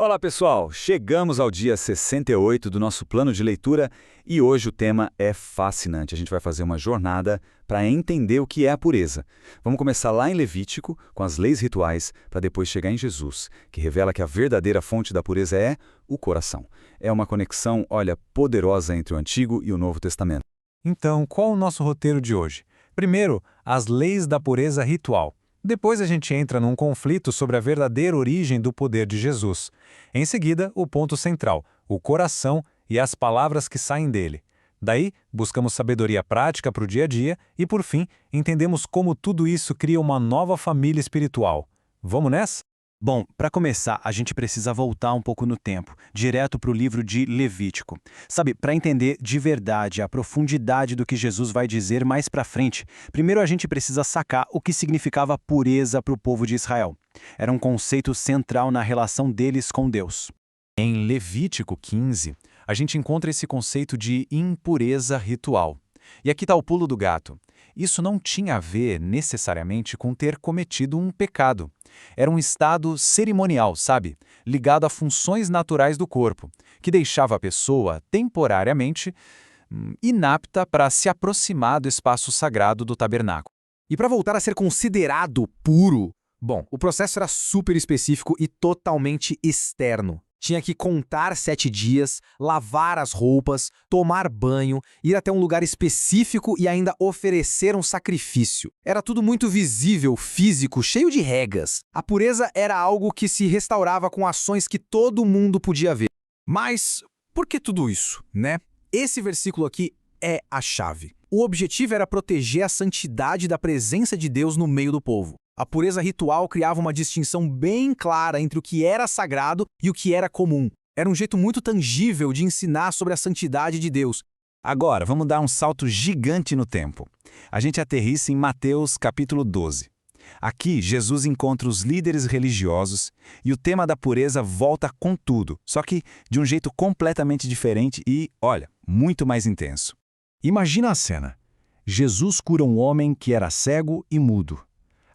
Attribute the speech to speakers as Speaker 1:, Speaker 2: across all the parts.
Speaker 1: Olá, pessoal! Chegamos ao dia 68 do nosso plano de leitura e hoje o tema é fascinante. A gente vai fazer uma jornada para entender o que é a pureza. Vamos começar lá em Levítico, com as leis rituais, para depois chegar em Jesus, que revela que a verdadeira fonte da pureza é o coração. É uma conexão, olha, poderosa entre o Antigo e o Novo Testamento.
Speaker 2: Então, qual o nosso roteiro de hoje? Primeiro, as leis da pureza ritual. Depois a gente entra num conflito sobre a verdadeira origem do poder de Jesus. Em seguida, o ponto central, o coração e as palavras que saem dele. Daí, buscamos sabedoria prática para o dia a dia e, por fim, entendemos como tudo isso cria uma nova família espiritual. Vamos nessa?
Speaker 3: Bom, para começar, a gente precisa voltar um pouco no tempo, direto para o livro de Levítico. Sabe, para entender de verdade a profundidade do que Jesus vai dizer mais para frente, primeiro a gente precisa sacar o que significava pureza para o povo de Israel. Era um conceito central na relação deles com Deus.
Speaker 2: Em Levítico 15, a gente encontra esse conceito de impureza ritual. E aqui está o pulo do gato. Isso não tinha a ver necessariamente com ter cometido um pecado. Era um estado cerimonial, sabe? Ligado a funções naturais do corpo, que deixava a pessoa temporariamente inapta para se aproximar do espaço sagrado do tabernáculo.
Speaker 4: E para voltar a ser considerado puro, bom, o processo era super específico e totalmente externo. Tinha que contar 7 dias, lavar as roupas, tomar banho, ir até um lugar específico e ainda oferecer um sacrifício. Era tudo muito visível, físico, cheio de regras. A pureza era algo que se restaurava com ações que todo mundo podia ver. Mas por que tudo isso, né? Esse versículo aqui é a chave. O objetivo era proteger a santidade da presença de Deus no meio do povo. A pureza ritual criava uma distinção bem clara entre o que era sagrado e o que era comum. Era um jeito muito tangível de ensinar sobre a santidade de Deus.
Speaker 1: Agora, vamos dar um salto gigante no tempo. A gente aterrissa em Mateus capítulo 12. Aqui, Jesus encontra os líderes religiosos e o tema da pureza volta com tudo, só que de um jeito completamente diferente e, olha, muito mais intenso.
Speaker 5: Imagina a cena. Jesus cura um homem que era cego e mudo.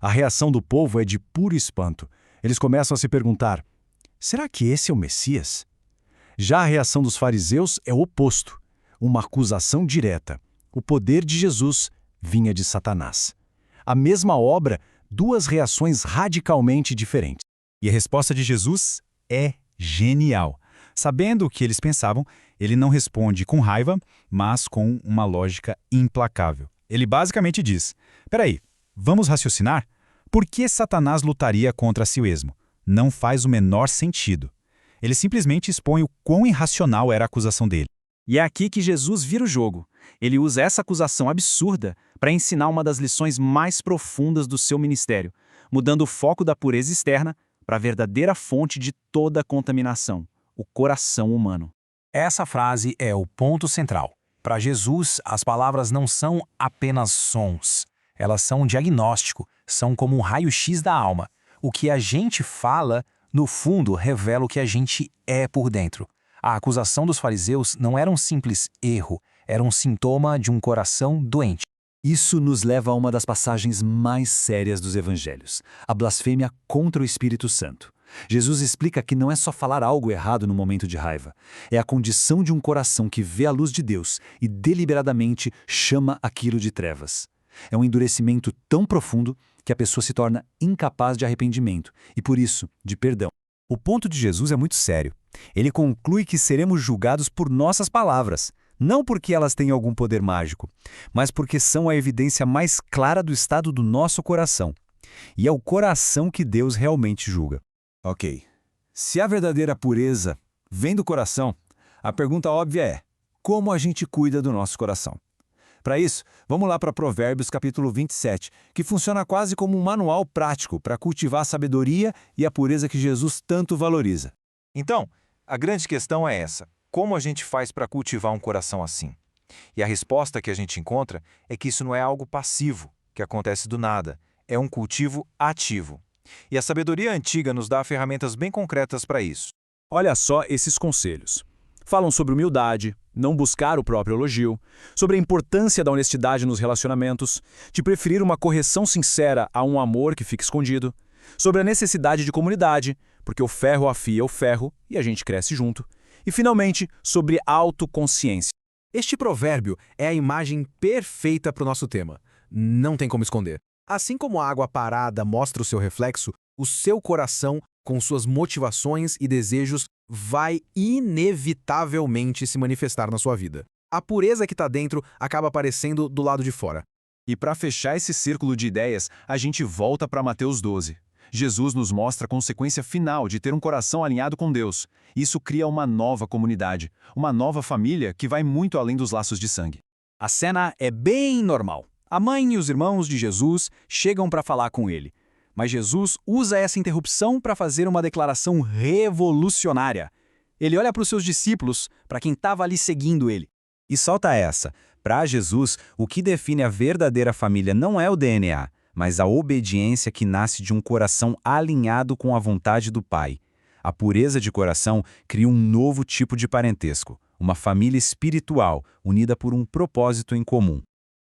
Speaker 5: A reação do povo é de puro espanto. Eles começam a se perguntar, será que esse é o Messias? Já a reação dos fariseus é o oposto, uma acusação direta. O poder de Jesus vinha de Satanás. A mesma obra, duas reações radicalmente diferentes.
Speaker 1: E a resposta de Jesus é genial. Sabendo o que eles pensavam, ele não responde com raiva, mas com uma lógica implacável. Ele basicamente diz, peraí, vamos raciocinar? Por que Satanás lutaria contra si mesmo? Não faz o menor sentido. Ele simplesmente expõe o quão irracional era a acusação dele.
Speaker 3: E é aqui que Jesus vira o jogo. Ele usa essa acusação absurda para ensinar uma das lições mais profundas do seu ministério, mudando o foco da pureza externa para a verdadeira fonte de toda a contaminação, o coração humano.
Speaker 2: Essa frase é o ponto central. Para Jesus, as palavras não são apenas sons. Elas são um diagnóstico, são como um raio-x da alma. O que a gente fala, no fundo, revela o que a gente é por dentro. A acusação dos fariseus não era um simples erro, era um sintoma de um coração doente.
Speaker 6: Isso nos leva a uma das passagens mais sérias dos evangelhos, a blasfêmia contra o Espírito Santo. Jesus explica que não é só falar algo errado no momento de raiva, é a condição de um coração que vê a luz de Deus e deliberadamente chama aquilo de trevas. É um endurecimento tão profundo que a pessoa se torna incapaz de arrependimento e, por isso, de perdão.
Speaker 1: O ponto de Jesus é muito sério. Ele conclui que seremos julgados por nossas palavras, não porque elas têm algum poder mágico, mas porque são a evidência mais clara do estado do nosso coração. E é o coração que Deus realmente julga.
Speaker 5: Ok. Se a verdadeira pureza vem do coração, a pergunta óbvia é, como a gente cuida do nosso coração? Para isso, vamos lá para Provérbios capítulo 27, que funciona quase como um manual prático para cultivar a sabedoria e a pureza que Jesus tanto valoriza.
Speaker 2: Então, a grande questão é essa. Como a gente faz para cultivar um coração assim? E a resposta que a gente encontra é que isso não é algo passivo, que acontece do nada. É um cultivo ativo. E a sabedoria antiga nos dá ferramentas bem concretas para isso.
Speaker 1: Olha só esses conselhos. Falam sobre humildade, não buscar o próprio elogio, sobre a importância da honestidade nos relacionamentos, de preferir uma correção sincera a um amor que fica escondido, sobre a necessidade de comunidade,
Speaker 3: porque o ferro afia o ferro e a gente cresce junto. E, finalmente, sobre autoconsciência.
Speaker 4: Este provérbio é a imagem perfeita para o nosso tema. Não tem como esconder. Assim como a água parada mostra o seu reflexo, o seu coração, com suas motivações e desejos, vai inevitavelmente se manifestar na sua vida. A pureza que está dentro acaba aparecendo do lado de fora.
Speaker 2: E para fechar esse círculo de ideias, a gente volta para Mateus 12. Jesus nos mostra a consequência final de ter um coração alinhado com Deus. Isso cria uma nova comunidade, uma nova família que vai muito além dos laços de sangue.
Speaker 3: A cena é bem normal. A mãe e os irmãos de Jesus chegam para falar com ele. Mas Jesus usa essa interrupção para fazer uma declaração revolucionária. Ele olha para os seus discípulos, para quem estava ali seguindo ele.
Speaker 1: E solta essa. Para Jesus, o que define a verdadeira família não é o DNA, mas a obediência que nasce de um coração alinhado com a vontade do Pai. A pureza de coração cria um novo tipo de parentesco, uma família espiritual unida por um propósito em comum.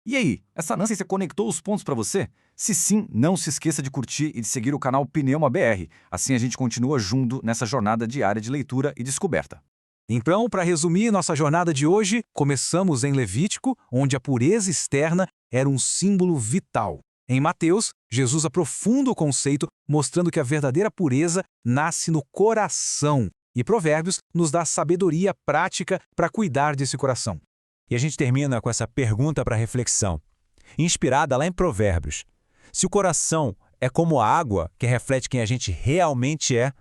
Speaker 6: E aí, essa Nancy conectou os pontos para você? Se sim, não se esqueça de curtir e de seguir o canal Pneuma BR. Assim a gente continua junto nessa jornada diária de leitura e descoberta.
Speaker 3: Então, para resumir nossa jornada de hoje, começamos em Levítico, onde a pureza externa era um símbolo vital. Em Mateus, Jesus aprofunda o conceito, mostrando que a verdadeira pureza nasce no coração. E Provérbios nos dá sabedoria prática para cuidar desse coração.
Speaker 1: E a gente termina com essa pergunta para reflexão, inspirada lá em Provérbios. Se o coração é como a água que reflete quem a gente realmente é,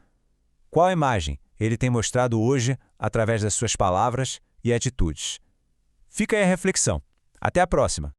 Speaker 1: qual imagem ele tem mostrado hoje através das suas palavras e atitudes? Fica aí a reflexão. Até a próxima!